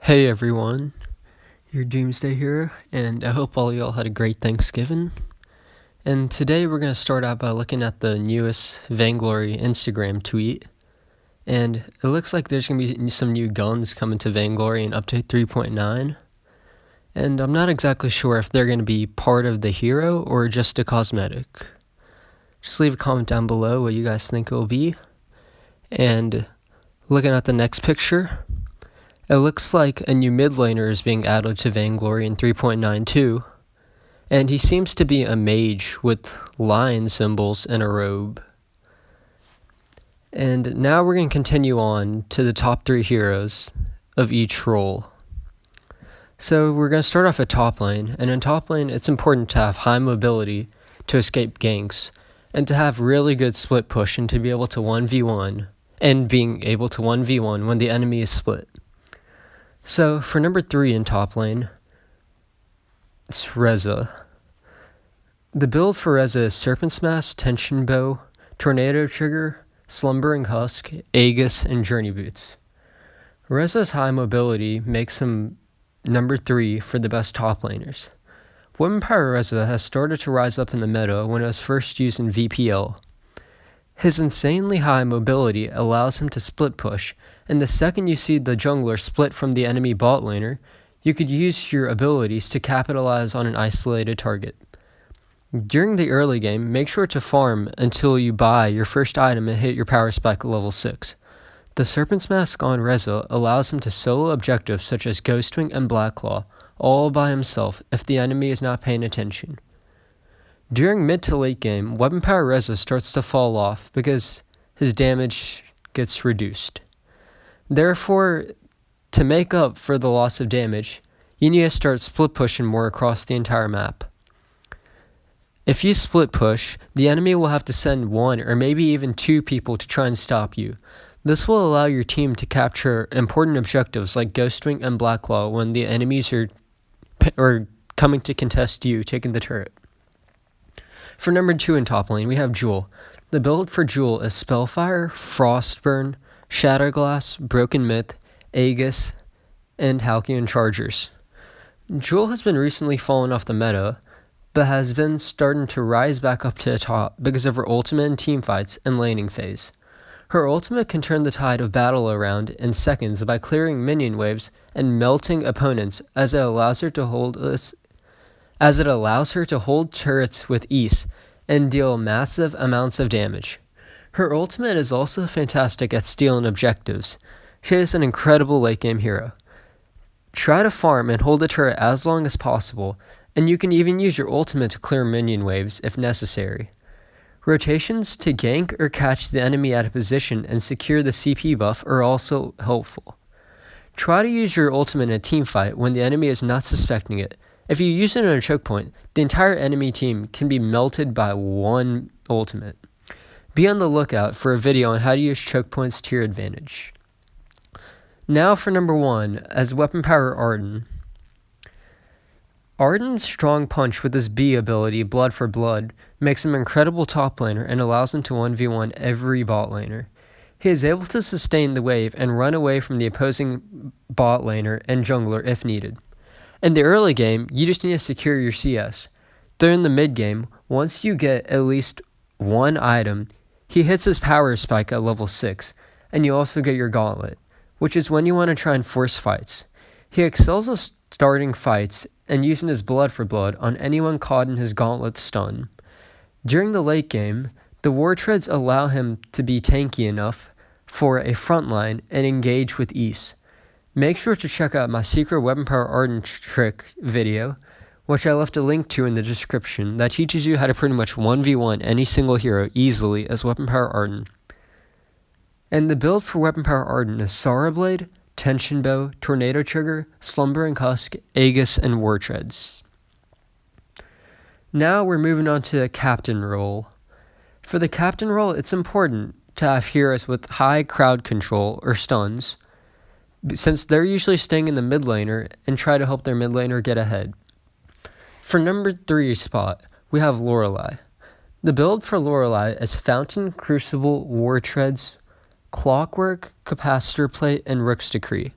Hey everyone, your Doomsday here, and I hope all y'all had a great Thanksgiving. And today we're going to start out by looking at the newest Vainglory Instagram tweet. And it looks like there's going to be some new guns coming to Vainglory in update 3.9. And I'm not exactly sure if they're going to be part of the hero or just a cosmetic. Just leave a comment down below what you guys think it will be. And looking at the next picture, it looks like a new mid laner is being added to Vainglory in 3.92, and he seems to be a mage with lion symbols and a robe. And now we're going to continue on to the top 3 heroes of each role. So we're going to start off at top lane, and in top lane it's important to have high mobility to escape ganks, and to have really good split push and to be able to 1v1, and being able to 1v1 when the enemy is split. So, for number 3 in top lane, it's Reza. The build for Reza is Serpent's Mask, Tension Bow, Tornado Trigger, Slumbering Husk, Aegis, and Journey Boots. Reza's high mobility makes him number 3 for the best top laners. Weapon Power Reza has started to rise up in the meta when it was first used in VPL. His insanely high mobility allows him to split push, and the second you see the jungler split from the enemy bot laner, you could use your abilities to capitalize on an isolated target. During the early game, make sure to farm until you buy your first item and hit your power spike at level 6. The Serpent's Mask on Reza allows him to solo objectives such as Ghostwing and Blackclaw, all by himself if the enemy is not paying attention. During mid to late game, Weapon Power Reza starts to fall off because his damage gets reduced. Therefore, to make up for the loss of damage, you need to start split pushing more across the entire map. If you split push, the enemy will have to send 1 or maybe even 2 people to try and stop you. This will allow your team to capture important objectives like Ghostwing and Blackclaw when the enemies are coming to contest you, taking the turret. For number 2 in top lane, we have Jewel. The build for Jewel is Spellfire, Frostburn, Shatterglass, Broken Myth, Aegis, and Halcyon Chargers. Jewel has been recently fallen off the meta, but has been starting to rise back up to the top because of her ultimate in teamfights and laning phase. Her ultimate can turn the tide of battle around in seconds by clearing minion waves and melting opponents as it allows her to hold turrets with ease and deal massive amounts of damage. Her ultimate is also fantastic at stealing objectives. She is an incredible late game hero. Try to farm and hold the turret as long as possible, and you can even use your ultimate to clear minion waves if necessary. Rotations to gank or catch the enemy at a position and secure the CP buff are also helpful. Try to use your ultimate in a teamfight when the enemy is not suspecting it. If you use it in a choke point, the entire enemy team can be melted by one ultimate. Be on the lookout for a video on how to use choke points to your advantage. Now for number 1, as Weapon Power Arden. Arden's strong punch with his B ability, Blood for Blood, makes him an incredible top laner and allows him to 1v1 every bot laner. He is able to sustain the wave and run away from the opposing bot laner and jungler if needed. In the early game, you just need to secure your CS. During the mid game, once you get at least 1 item, he hits his power spike at level 6, and you also get your gauntlet, which is when you want to try and force fights. He excels at starting fights and using his Blood for Blood on anyone caught in his gauntlet stun. During the late game, the war treads allow him to be tanky enough for a frontline and engage with ease. Make sure to check out my secret Weapon Power Arden trick video, which I left a link to in the description, that teaches you how to pretty much 1v1 any single hero easily as Weapon Power Arden. And the build for Weapon Power Arden is Sara Blade, Tension Bow, Tornado Trigger, Slumbering Husk, Aegis, and War Treads. Now we're moving on to the captain role. For the captain role, it's important to have heroes with high crowd control or stuns, since they're usually staying in the mid laner and try to help their mid laner get ahead. For number 3 spot, we have Lorelei. The build for Lorelei is Fountain, Crucible, War Treads, Clockwork, Capacitor Plate, and Rook's Decree.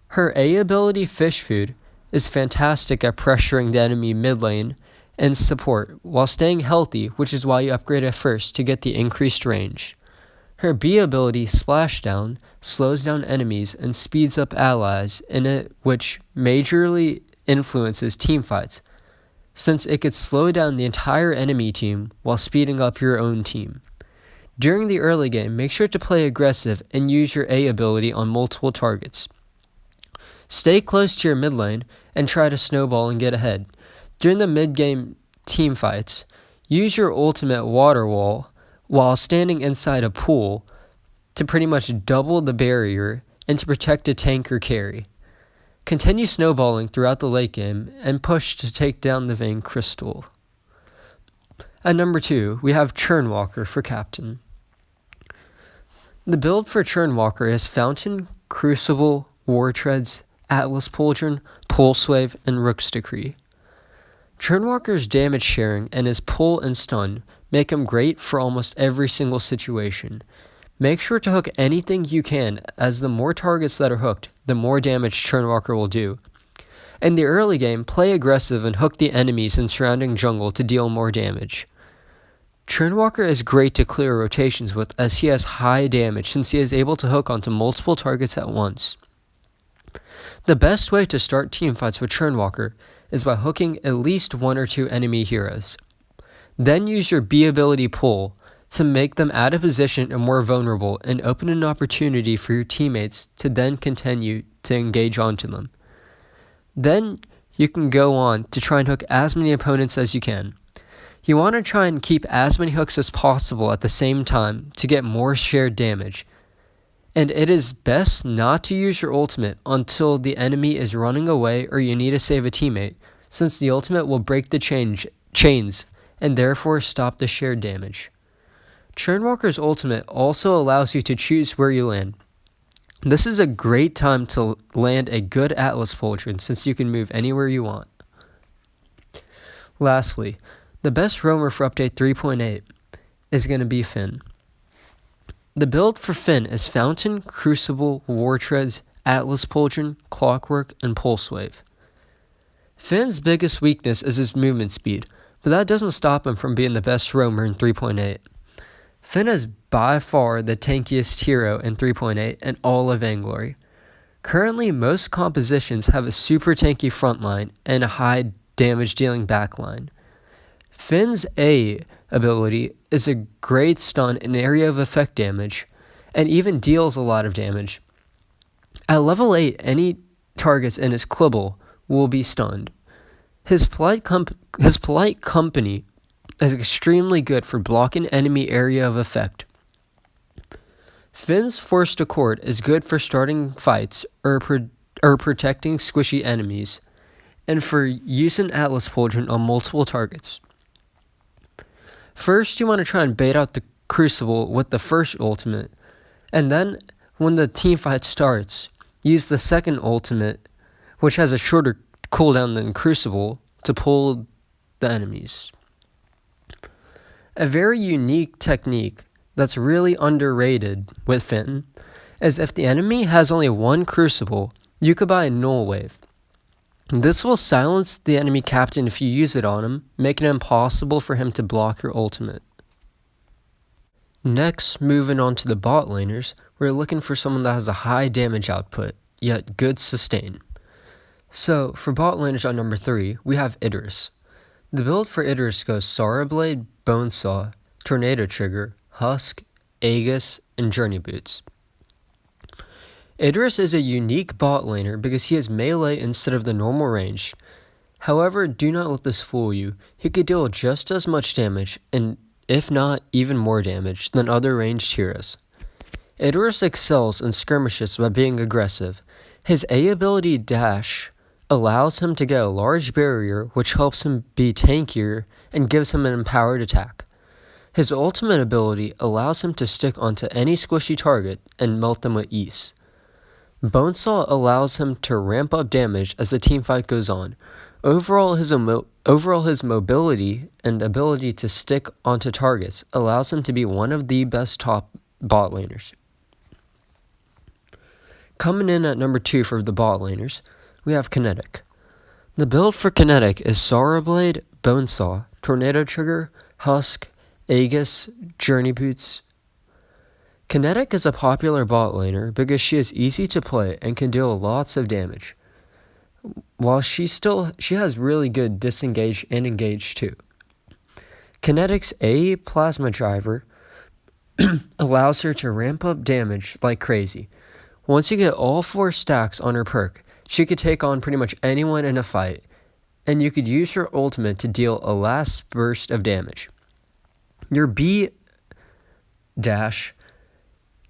Her A ability, Fish Food, is fantastic at pressuring the enemy mid lane and support while staying healthy, which is why you upgrade it first to get the increased range. Her B ability, Splashdown, slows down enemies and speeds up allies in it, which majorly influences teamfights, since it could slow down the entire enemy team while speeding up your own team. During the early game, make sure to play aggressive and use your A ability on multiple targets. Stay close to your mid lane and try to snowball and get ahead. During the mid-game teamfights, use your ultimate water wall while standing inside a pool to pretty much double the barrier and to protect a tank or carry. Continue snowballing throughout the late game and push to take down the Vayne Crystal. At number 2, we have Churnwalker for captain. The build for Churnwalker is Fountain, Crucible, War Treads, Atlas Pauldron, Pulse Wave, and Rook's Decree. Churnwalker's damage sharing and his pull and stun make him great for almost every single situation. Make sure to hook anything you can, as the more targets that are hooked, the more damage Churnwalker will do. In the early game, play aggressive and hook the enemies in surrounding jungle to deal more damage. Churnwalker is great to clear rotations with, as he has high damage since he is able to hook onto multiple targets at once. The best way to start teamfights with Churnwalker is by hooking at least 1 or 2 enemy heroes. Then use your B ability pull to make them out of position and more vulnerable and open an opportunity for your teammates to then continue to engage onto them. Then you can go on to try and hook as many opponents as you can. You want to try and keep as many hooks as possible at the same time to get more shared damage. And it is best not to use your ultimate until the enemy is running away or you need to save a teammate, since the ultimate will break the chains and therefore stop the shared damage. Churnwalker's ultimate also allows you to choose where you land. This is a great time to land a good Atlas Pauldron since you can move anywhere you want. Lastly, the best roamer for update 3.8 is going to be Finn. The build for Finn is Fountain, Crucible, War Treads, Atlas Pauldron, Clockwork, and Pulse Wave. Finn's biggest weakness is his movement speed, but that doesn't stop him from being the best roamer in 3.8. Finn is by far the tankiest hero in 3.8 and all of Vainglory. Currently, most compositions have a super tanky frontline and a high damage dealing backline. Finn's A ability is a great stun and area of effect damage, and even deals a lot of damage. At level 8, any targets in his Quibble will be stunned. His polite company is extremely good for blocking enemy area of effect. Finn's Forced Accord is good for starting fights or protecting squishy enemies, and for using Atlas Pauldron on multiple targets. First, you want to try and bait out the Crucible with the first ultimate, and then when the teamfight starts, use the second ultimate, which has a shorter cooldown than Crucible, to pull the enemies. A very unique technique that's really underrated with Finn is if the enemy has only one Crucible, you could buy a Null Wave. This will silence the enemy captain if you use it on him, making it impossible for him to block your ultimate. Next, moving on to the bot laners, we're looking for someone that has a high damage output, yet good sustain. So, for bot laners on number 3, we have Idris. The build for Idris goes Sara Blade, Bonesaw, Tornado Trigger, Husk, Aegis, and Journey Boots. Idris is a unique bot laner because he has melee instead of the normal range. However, do not let this fool you. He could deal just as much damage, and if not, even more damage, than other ranged heroes. Idris excels in skirmishes by being aggressive. His A ability Dash allows him to get a large barrier, which helps him be tankier and gives him an empowered attack. His ultimate ability allows him to stick onto any squishy target and melt them with ease. Bonesaw allows him to ramp up damage as the teamfight goes on. Overall, his mobility and ability to stick onto targets allows him to be one of the best top bot laners. Coming in at number 2 for the bot laners, we have Kinetic. The build for Kinetic is Sorrow Blade, Bonesaw, Tornado Trigger, Husk, Aegis, Journey Boots. Kinetic is a popular bot laner because she is easy to play and can deal lots of damage, while she has really good disengage and engage too. Kinetic's A Plasma Driver allows her to ramp up damage like crazy. Once you get all 4 stacks on her perk, she could take on pretty much anyone in a fight, and you could use her ultimate to deal a last burst of damage. Your B dash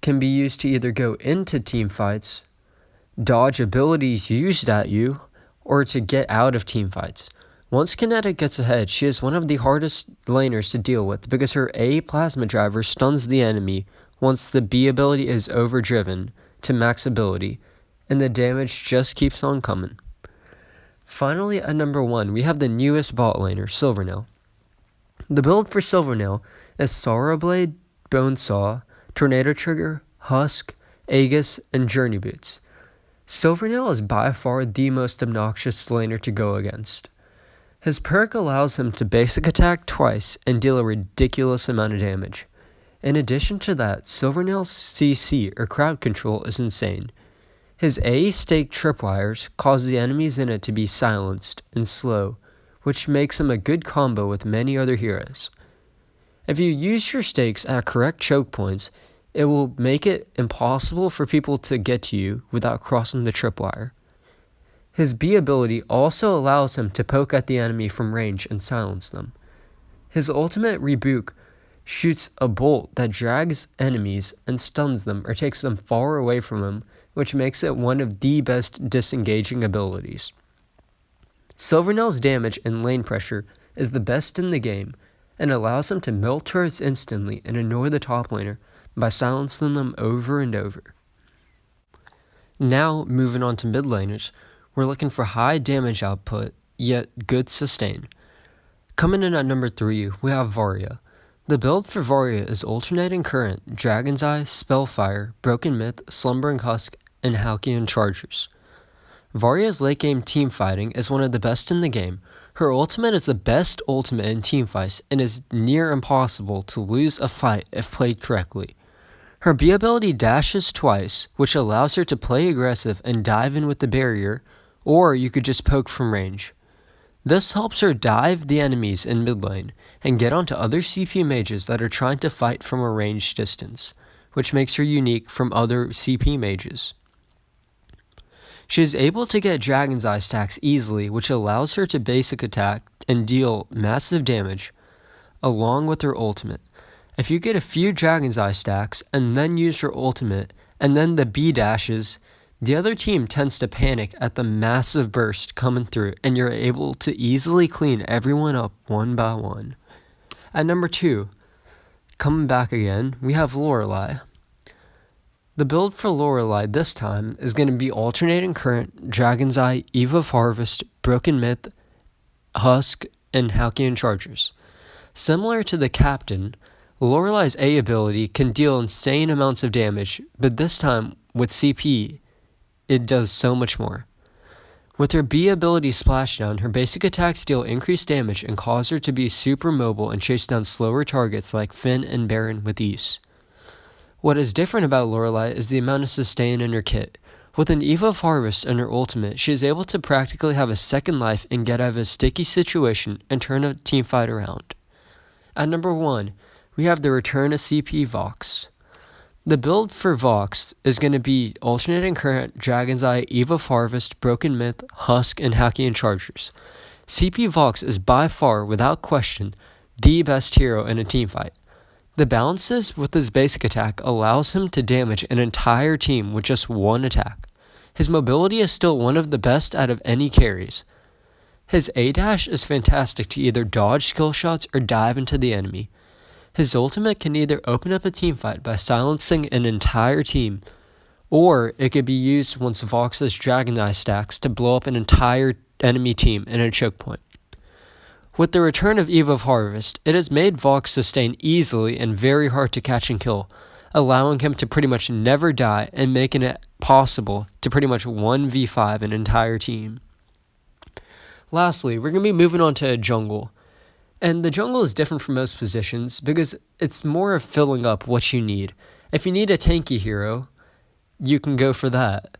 can be used to either go into team fights, dodge abilities used at you, or to get out of team fights. Once Kinetic gets ahead, she is one of the hardest laners to deal with because her A Plasma Driver stuns the enemy once the B ability is overdriven to max ability, and the damage just keeps on coming. Finally, at number 1, we have the newest bot laner, Silvernail. The build for Silvernail is Sorrow Blade, Bonesaw, Tornado Trigger, Husk, Aegis, and Journey Boots. Silvernail is by far the most obnoxious laner to go against. His perk allows him to basic attack twice and deal a ridiculous amount of damage. In addition to that, Silvernail's CC, or crowd control, is insane. His A stake tripwires cause the enemies in it to be silenced and slow, which makes him a good combo with many other heroes. If you use your stakes at correct choke points, it will make it impossible for people to get to you without crossing the tripwire. His B ability also allows him to poke at the enemy from range and silence them. His ultimate Rebuke shoots a bolt that drags enemies and stuns them or takes them far away from him, which makes it one of the best disengaging abilities. Silvernail's damage and lane pressure is the best in the game and allows him to melt turrets instantly and annoy the top laner by silencing them over and over. Now, moving on to mid laners, we're looking for high damage output, yet good sustain. Coming in at number 3, we have Varya. The build for Varya is Alternating Current, Dragon's Eye, Spellfire, Broken Myth, Slumbering Husk, and Halcyon Chargers. Varya's late game team fighting is one of the best in the game. Her ultimate is the best ultimate in team fights and is near impossible to lose a fight if played correctly. Her B ability dashes twice, which allows her to play aggressive and dive in with the barrier, or you could just poke from range. This helps her dive the enemies in mid lane and get onto other CP mages that are trying to fight from a ranged distance, which makes her unique from other CP mages. She is able to get Dragon's Eye stacks easily, which allows her to basic attack and deal massive damage, along with her ultimate. If you get a few Dragon's Eye stacks and then use her ultimate, and then the B dashes, the other team tends to panic at the massive burst coming through, and you're able to easily clean everyone up one by one. At number 2, coming back again, we have Lorelei. The build for Lorelei this time is going to be Alternating Current, Dragon's Eye, Eve of Harvest, Broken Myth, Husk, and Halcyon Chargers. Similar to the Captain, Lorelei's A ability can deal insane amounts of damage, but this time with CP, it does so much more. With her B ability Splashdown, her basic attacks deal increased damage and cause her to be super mobile and chase down slower targets like Finn and Baron with ease. What is different about Lorelei is the amount of sustain in her kit. With an Eve of Harvest and her ultimate, she is able to practically have a second life and get out of a sticky situation and turn a teamfight around. At number 1, we have the return of CP Vox. The build for Vox is going to be Alternating Current, Dragon's Eye, Eve of Harvest, Broken Myth, Husk, and Halcyon Chargers. CP Vox is by far, without question, the best hero in a teamfight. The balances with his basic attack allows him to damage an entire team with just one attack. His mobility is still one of the best out of any carries. His A-dash is fantastic to either dodge skill shots or dive into the enemy. His ultimate can either open up a teamfight by silencing an entire team, or it could be used once Vox's Dragon Eye stacks to blow up an entire enemy team in a choke point. With the return of Eve of Harvest, it has made Vox sustain easily and very hard to catch and kill, allowing him to pretty much never die and making it possible to pretty much 1v5 an entire team. Lastly, we're going to be moving on to a jungle. And the jungle is different from most positions because it's more of filling up what you need. If you need a tanky hero, you can go for that.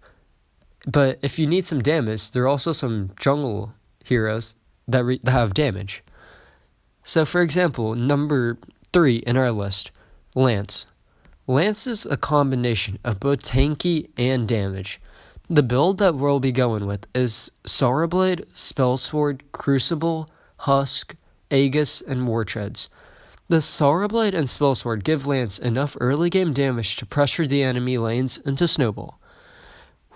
But if you need some damage, there are also some jungle heroes that have damage. So for example, number 3 in our list, Lance. Lance is a combination of both tanky and damage. The build that we'll be going with is Sorrowblade, Spellsword, Crucible, Husk, Aegis, and Wartreads. The Sorrowblade and Spellsword give Lance enough early game damage to pressure the enemy lanes and to snowball.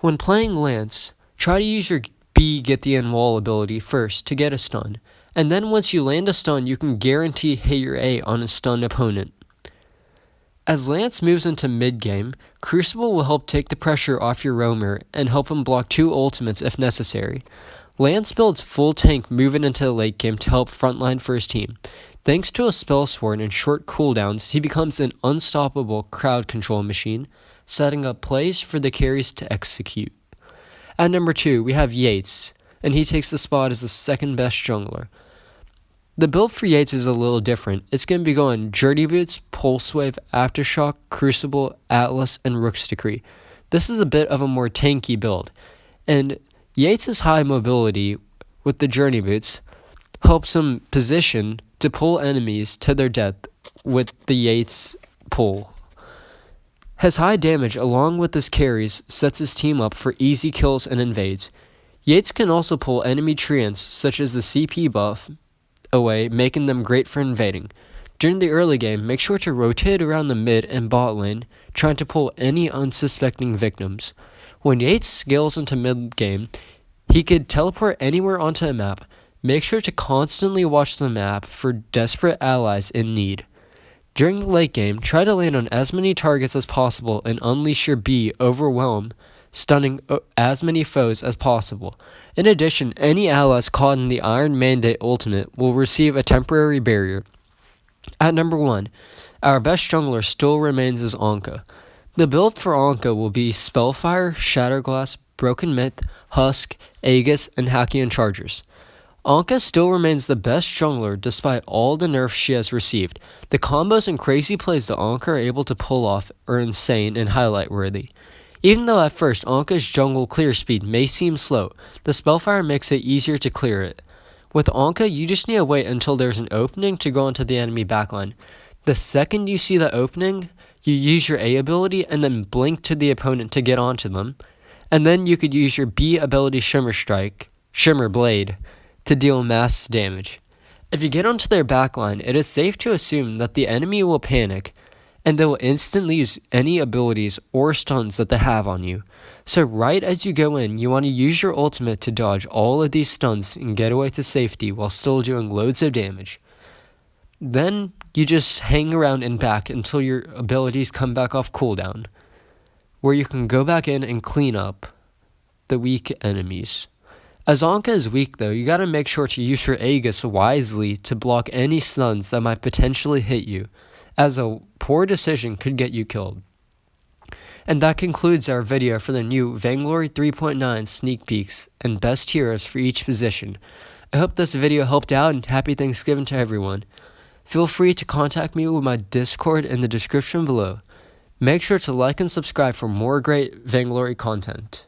When playing Lance, try to use your B get the end wall ability first to get a stun, and then once you land a stun you can guarantee hit your A on a stunned opponent. As Lance moves into mid-game, Crucible will help take the pressure off your roamer and help him block 2 ultimates if necessary. Lance builds full tank moving into the late game to help frontline for his team. Thanks to a Spellsword and short cooldowns, he becomes an unstoppable crowd control machine, setting up plays for the carries to execute. At number 2, we have Yates, and he takes the spot as the second best jungler. The build for Yates is a little different. It's going to be going Journey Boots, Pulse Wave, Aftershock, Crucible, Atlas, and Rook's Decree. This is a bit of a more tanky build, and Yates' high mobility with the Journey Boots helps him position to pull enemies to their death with the Yates pull. His high damage along with his carries sets his team up for easy kills and invades. Yates can also pull enemy treants such as the CP buff away, making them great for invading. During the early game, make sure to rotate around the mid and bot lane, trying to pull any unsuspecting victims. When Yates scales into mid game, he could teleport anywhere onto the map. Make sure to constantly watch the map for desperate allies in need. During the late game, try to land on as many targets as possible and unleash your B overwhelm, stunning as many foes as possible. In addition, any allies caught in the Iron Mandate ultimate will receive a temporary barrier. At number 1, our best jungler still remains as Anka. The build for Anka will be Spellfire, Shatterglass, Broken Myth, Husk, Aegis, and Hakion Chargers. Anka still remains the best jungler despite all the nerfs she has received. The combos and crazy plays that Anka are able to pull off are insane and highlight worthy. Even though at first Anka's jungle clear speed may seem slow, the Spellfire makes it easier to clear it. With Anka, you just need to wait until there's an opening to go into the enemy backline. The second you see the opening, you use your A ability and then blink to the opponent to get onto them. And then you could use your B ability Shimmer Blade, to deal mass damage. If you get onto their backline, it is safe to assume that the enemy will panic, and they will instantly use any abilities or stuns that they have on you. So right as you go in, you want to use your ultimate to dodge all of these stuns and get away to safety while still doing loads of damage. Then you just hang around and back until your abilities come back off cooldown, where you can go back in and clean up the weak enemies. As Anka is weak though, you gotta make sure to use your Aegis wisely to block any stuns that might potentially hit you, as a poor decision could get you killed. And that concludes our video for the new Vainglory 3.9 sneak peeks and best heroes for each position. I hope this video helped out, and happy Thanksgiving to everyone. Feel free to contact me with my Discord in the description below. Make sure to like and subscribe for more great Vainglory content.